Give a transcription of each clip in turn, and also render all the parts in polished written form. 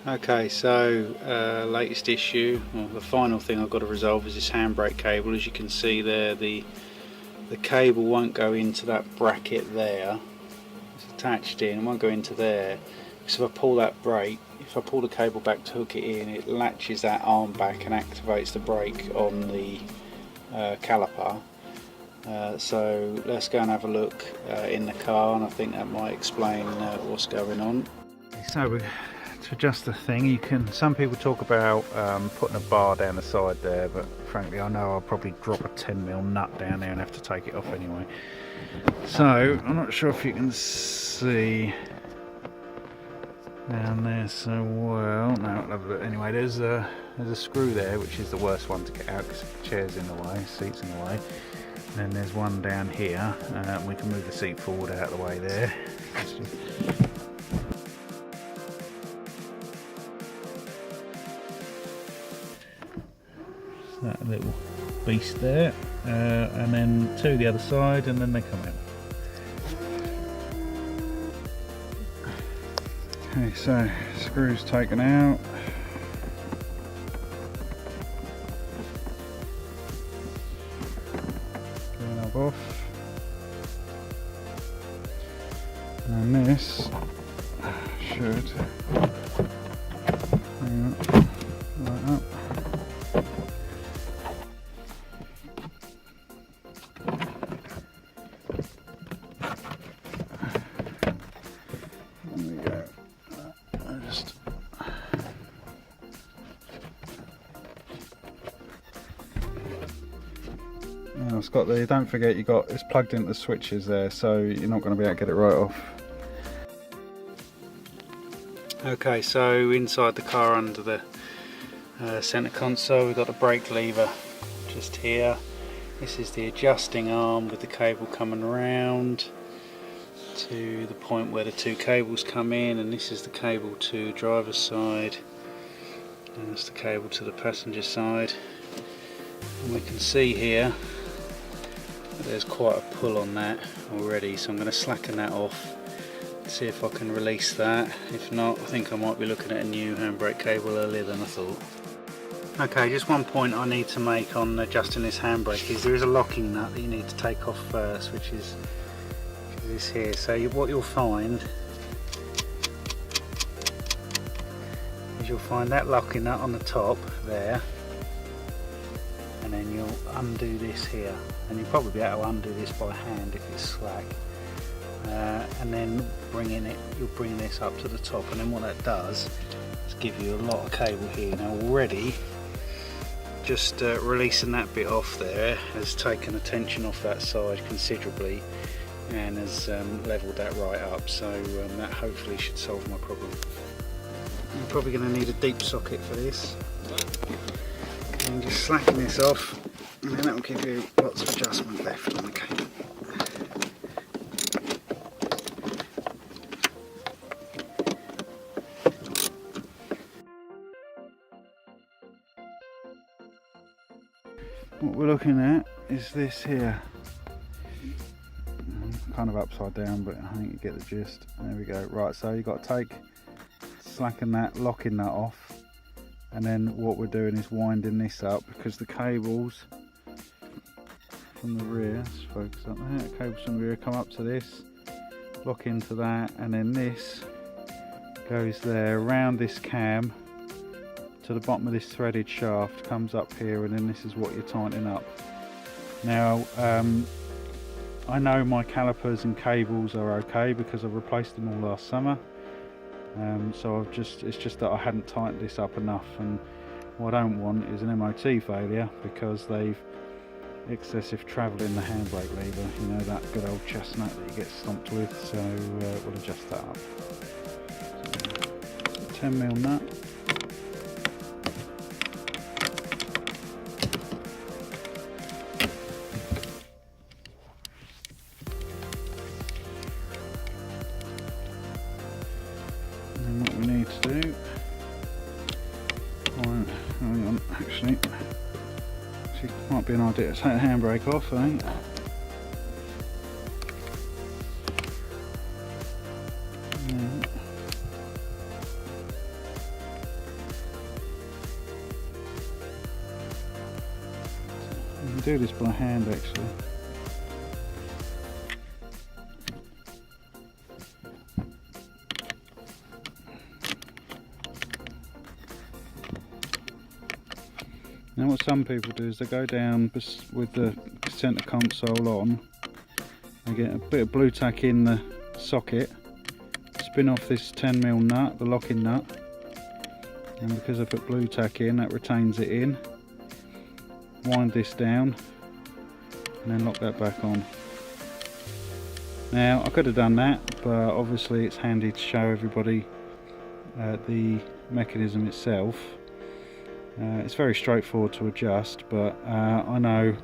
Okay, so latest issue, well, the final thing I've got to resolve is this handbrake cable. As you can see there, the cable won't go into that bracket there. It's attached in, it won't go into there. So if I pull that brake, if I pull the cable back to hook it in, it latches that arm back and activates the brake on the caliper. So let's go and have a look in the car, and I think that might explain what's going on. So to adjust the thing, you can. Some people talk about putting a bar down the side there, but frankly, I know I'll probably drop a 10mm nut down there and have to take it off anyway. So I'm not sure if you can see down there so well. No, I'll have a look. Anyway, there's a screw there, which is the worst one to get out because the chair's in the way, seat's in the way. And then there's one down here. We can move the seat forward out of the way there. That little beast there, and then two the other side, and then they come out. Okay, so screws taken out. Knob off, and then this should right up. It's got the, don't forget it's plugged into the switches there, so you're not going to be able to get it right off. Okay, so inside the car under the centre console, we've got a brake lever just here. This is the adjusting arm with the cable coming around to the point where the two cables come in, and this is the cable to driver's side, and that's the cable to the passenger side. And we can see here there's quite a pull on that already, so I'm going to slacken that off, see if I can release that. If not, I think I might be looking at a new handbrake cable earlier than I thought. Okay, just one point I need to make on adjusting this handbrake is there is a locking nut that you need to take off first, which is this here. So what you'll find is you'll find that locking nut on the top there, and then you'll undo this here, and you'll probably be able to undo this by hand if it's slack, and then you'll bring this up to the top, and then what that does is give you a lot of cable here. Now already just releasing that bit off there has taken the tension off that side considerably and has levelled that right up, so that hopefully should solve my problem. You're probably going to need a deep socket for this. And just slacken this off, and then that will give you lots of adjustment left on the cable. What we're looking at is this here. Kind of upside down, but I think you get the gist. There we go. Right, so you've got to slacken that, locking that off. And then what we're doing is winding this up, because the cables from the rear, let's focus up there, the cables from the rear come up to this, lock into that, and then this goes there around this cam to the bottom of this threaded shaft, comes up here, and then this is what you're tightening up. Now I know my calipers and cables are okay because I've replaced them all last summer. So it's just that I hadn't tightened this up enough, and what I don't want is an MOT failure because they've excessive travel in the handbrake lever, you know, that good old chestnut that you get stomped with, so we'll adjust that up. So, 10mm nut. And what we need to do, hang on, actually might be an idea to take the handbrake off, I think. do this by hand actually. Now what some people do is they go down with the centre console on, they get a bit of blue tack in the socket, spin off this 10mm nut, the locking nut, and because I put blue tack in, that retains it in. Wind this down and then lock that back on. Now I could have done that, but obviously it's handy to show everybody the mechanism itself. It's very straightforward to adjust, but I know,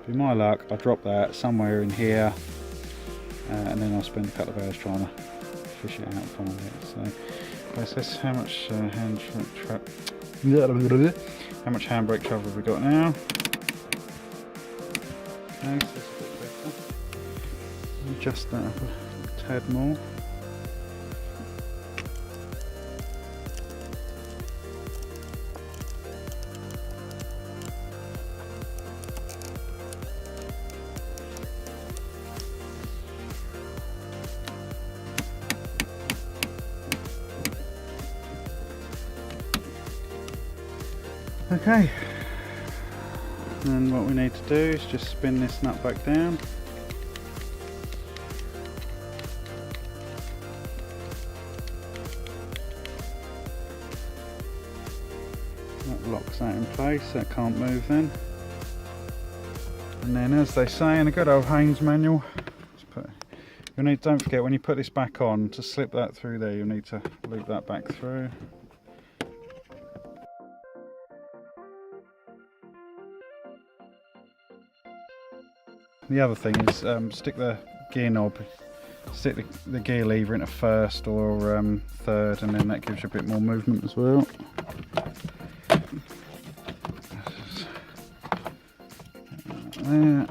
with my luck, I drop that somewhere in here and then I'll spend a couple of hours trying to fish it out and find it. So let's see how much handbrake travel have we got now. Okay, so that's a bit better. Adjust that up a tad more. Okay, and what we need to do is just spin this nut back down. That locks that in place, that can't move then. And then, as they say in a good old Haynes manual, don't forget when you put this back on, to slip that through there, you'll need to loop that back through. The other thing is stick the gear knob, stick the gear lever into first or third, and then that gives you a bit more movement as well. There.